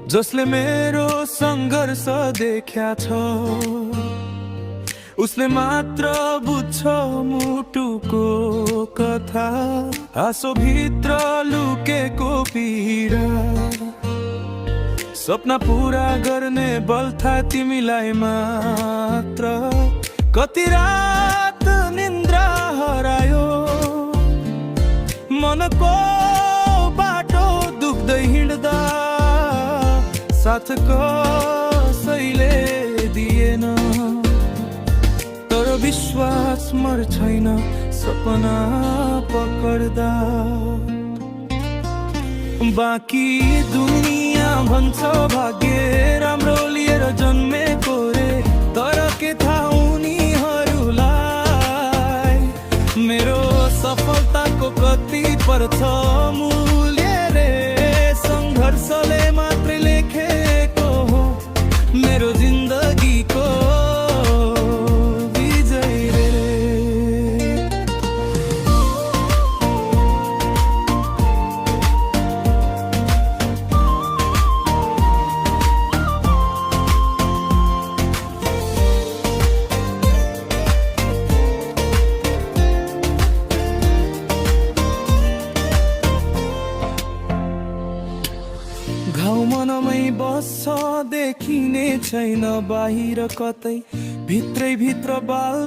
जसले मेरो सङ्घर्ष देख्या छ उसले मात्र बुझ्छ मुटुको कथा, आँसो भित्र लुकेको पीडा। सपना पूरा गर्ने बल था तिमीलाई मात्र, कति रात निन्द्रा हरायो, मनको बाटो दुख्दै हिँड्दा साथ कसैले दिएन। तर विश्वास मर्छैन सपना पकड्दा। बाँकी दुनिया भन्छ भाग्य राम्रो लिएर जन्मेको रे, तर के थाहा उनीहरूलाई मेरो सफलताको कति पर्छ मूल्य रे। सङ्घर्षले मात्रै लेखेको हो मेरो जिन्दगीको विजय रे। घाउ मनमै बस्छ देखिने छैन बाहिर कतै, भित्रै भित्र बाल